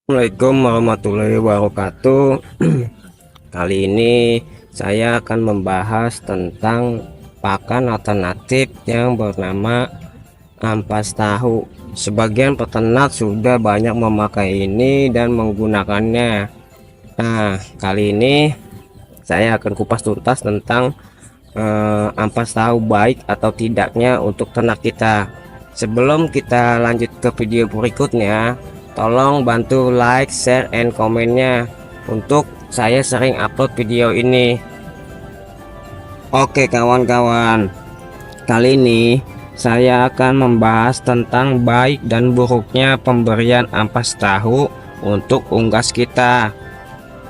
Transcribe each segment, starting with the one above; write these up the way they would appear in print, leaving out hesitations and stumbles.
Assalamualaikum warahmatullahi wabarakatuh. Kali ini saya akan membahas tentang pakan alternatif yang bernama ampas tahu. Sebagian peternak sudah banyak memakai ini dan menggunakannya. Nah, kali ini saya akan kupas tuntas tentang ampas tahu baik atau tidaknya untuk ternak kita. Sebelum kita lanjut ke video berikutnya, tolong bantu like, share, and komennya untuk saya sering upload video ini. Oke kawan-kawan, kali ini saya akan membahas tentang baik dan buruknya pemberian ampas tahu untuk unggas kita.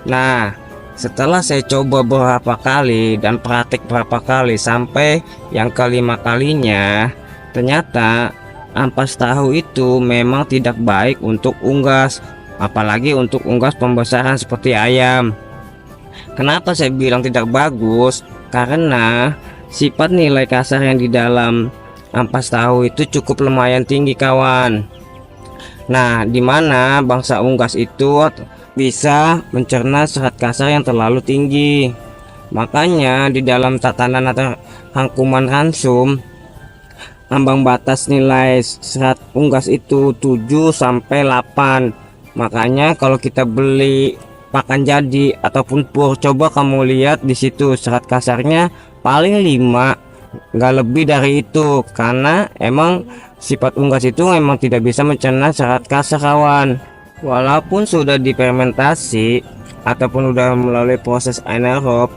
Nah, setelah saya coba beberapa kali dan praktik berapa kali sampai yang kelima kalinya, ternyata ampas tahu itu memang tidak baik untuk unggas, apalagi untuk unggas pembesaran seperti ayam. Kenapa saya bilang tidak bagus? Karena sifat nilai kasar yang di dalam ampas tahu itu cukup lumayan tinggi kawan. Nah, dimana bangsa unggas itu bisa mencerna serat kasar yang terlalu tinggi. Makanya di dalam tatanan atau rangkuman ransum, ambang batas nilai serat unggas itu 7 sampai 8. Makanya kalau kita beli pakan jadi ataupun pur, coba kamu lihat di situ serat kasarnya paling 5, nggak lebih dari itu, karena emang sifat unggas itu memang tidak bisa mencerna serat kasar kawan. Walaupun sudah difermentasi ataupun udah melalui proses anaerob,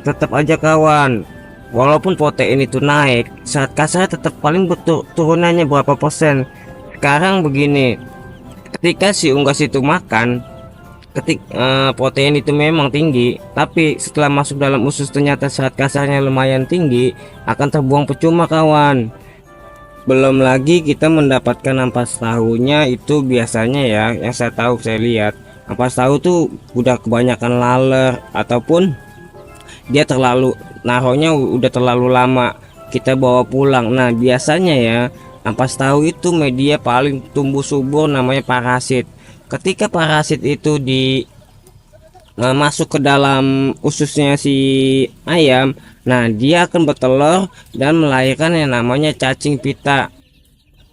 tetap aja kawan, walaupun protein itu naik, serat kasarnya tetap paling turunannya berapa persen. Sekarang begini, ketika si unggas itu makan, protein itu memang tinggi, tapi setelah masuk dalam usus ternyata serat kasarnya lumayan tinggi, akan terbuang percuma kawan. Belum lagi kita mendapatkan ampas tahunya itu biasanya ya, yang saya tahu, saya lihat ampas tahu tuh udah kebanyakan laler ataupun dia terlalu naruhnya udah terlalu lama kita bawa pulang. Nah, biasanya ya ampas tahu itu media paling tumbuh subur namanya parasit. Ketika parasit itu masuk ke dalam ususnya si ayam, nah dia akan bertelur dan melahirkan yang namanya cacing pita.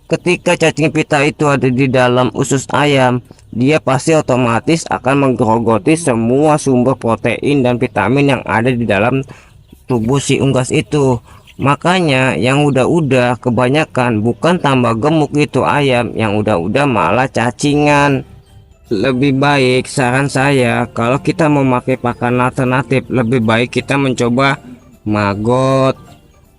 Ketika cacing pita itu ada di dalam usus ayam, dia pasti otomatis akan menggerogoti semua sumber protein dan vitamin yang ada di dalam tubuh si unggas itu. Makanya yang udah-udah kebanyakan bukan tambah gemuk itu ayam, yang udah-udah malah cacingan. Lebih baik saran saya, kalau kita memakai pakan alternatif, lebih baik kita mencoba maggot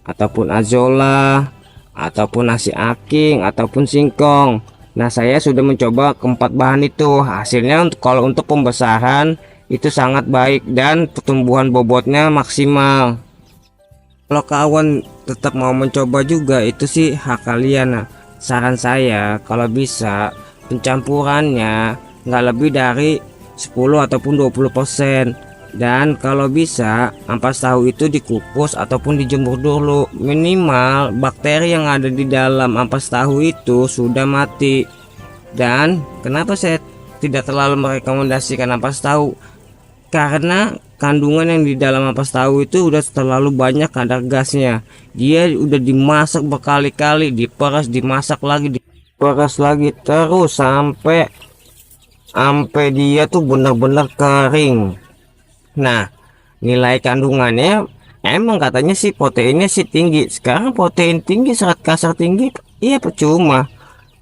ataupun azolla ataupun nasi aking ataupun singkong. Nah, saya sudah mencoba keempat bahan itu. Hasilnya kalau untuk pembesaran itu sangat baik dan pertumbuhan bobotnya maksimal. Kalau kawan tetap mau mencoba juga, itu sih hak kalian. Nah, saran saya kalau bisa pencampurannya nggak lebih dari 10 ataupun 20%, dan kalau bisa ampas tahu itu dikukus ataupun dijemur dulu, minimal bakteri yang ada di dalam ampas tahu itu sudah mati. Dan kenapa saya tidak terlalu merekomendasikan ampas tahu, karena kandungan yang di dalam ampas tahu itu udah terlalu banyak kadar gasnya. Dia udah dimasak berkali-kali, diperas, dimasak lagi, diperas lagi, terus sampai dia tuh benar-benar kering. Nah, nilai kandungannya emang katanya sih proteinnya sih tinggi. Sekarang protein tinggi, serat kasar tinggi, iya percuma.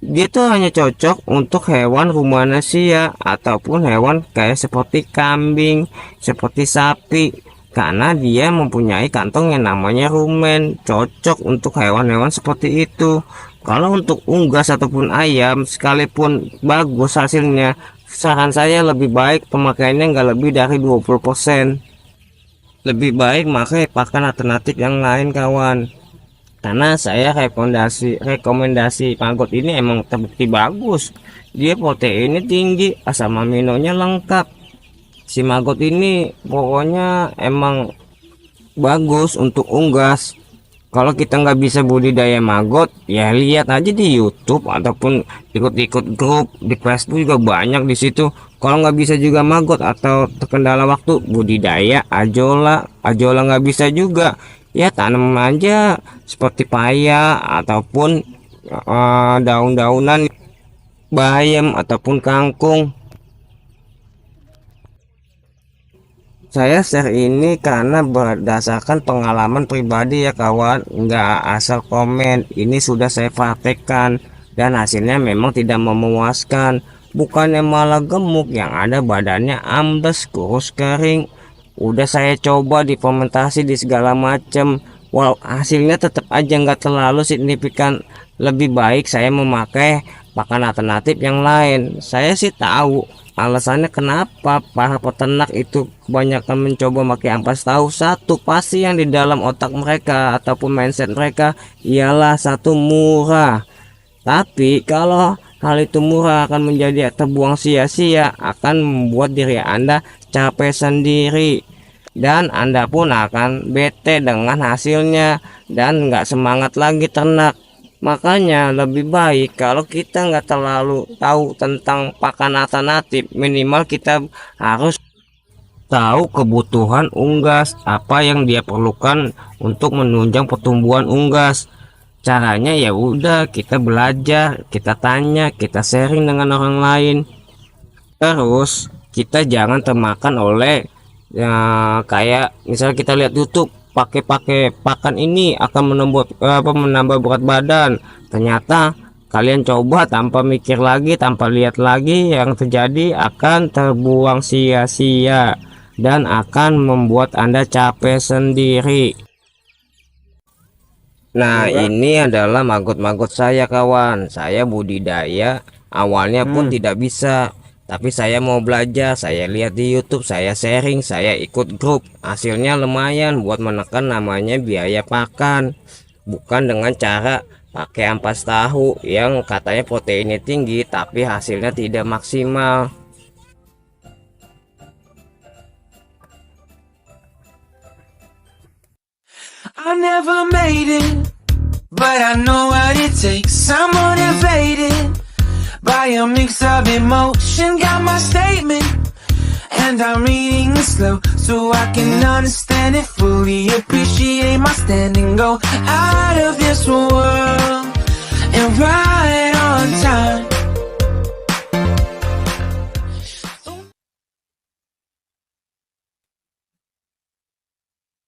Dia tuh hanya cocok untuk hewan rumanesia ataupun hewan kayak seperti kambing, seperti sapi, karena dia mempunyai kantong yang namanya rumen, cocok untuk hewan-hewan seperti itu. Kalau untuk unggas ataupun ayam, sekalipun bagus hasilnya, saran saya lebih baik pemakaiannya nggak lebih dari 20%. Lebih baik pakai pakan alternatif yang lain kawan, karena saya rekomendasi maggot ini emang terbukti bagus. Dia proteinnya tinggi, asam aminonya lengkap. Si maggot ini pokoknya emang bagus untuk unggas. Kalau kita nggak bisa budidaya maggot, ya lihat aja di YouTube ataupun ikut-ikut grup di Facebook juga banyak di situ. Kalau nggak bisa juga maggot atau terkendala waktu, budidaya ajola, ajola nggak bisa juga, ya tanam aja seperti paya ataupun daun-daunan bayam ataupun kangkung. Saya share ini karena berdasarkan pengalaman pribadi ya kawan, nggak asal komen. Ini sudah saya praktekkan dan hasilnya memang tidak memuaskan. Bukannya malah gemuk, yang ada badannya ambles, kurus, kering. Udah saya coba di fermentasi di segala macam, wow, hasilnya tetap aja nggak terlalu signifikan. Lebih baik saya memakai pakan alternatif yang lain. Saya sih tahu alasannya kenapa para peternak itu kebanyakan mencoba pakai ampas tahu. Satu, pasti yang di dalam otak mereka ataupun mindset mereka ialah satu, murah. Tapi kalau hal itu murah akan menjadi terbuang sia-sia, akan membuat diri Anda capek sendiri, dan Anda pun akan bete dengan hasilnya dan nggak semangat lagi ternak. Makanya lebih baik kalau kita nggak terlalu tahu tentang pakan alternatif, minimal kita harus tahu kebutuhan unggas, apa yang dia perlukan untuk menunjang pertumbuhan unggas. Caranya ya udah kita belajar, kita tanya, kita sharing dengan orang lain. Terus kita jangan termakan oleh ya, kayak misalnya kita lihat YouTube, pakai pakan ini akan menambah berat badan. Ternyata kalian coba tanpa mikir lagi, tanpa lihat lagi, yang terjadi akan terbuang sia-sia dan akan membuat Anda capek sendiri. Nah, ini adalah maggot-maggot saya kawan. Saya budidaya awalnya pun tidak bisa, tapi saya mau belajar, saya lihat di YouTube, saya sharing, saya ikut grup. Hasilnya lumayan buat menekan namanya biaya pakan. Bukan dengan cara pakai ampas tahu yang katanya proteinnya tinggi tapi hasilnya tidak maksimal. I never made it, but I know what it takes. I'm motivated by a mix of emotion, got my statement, and I'm reading it slow so I can understand it fully, appreciate my standing, go out of this world and right on time.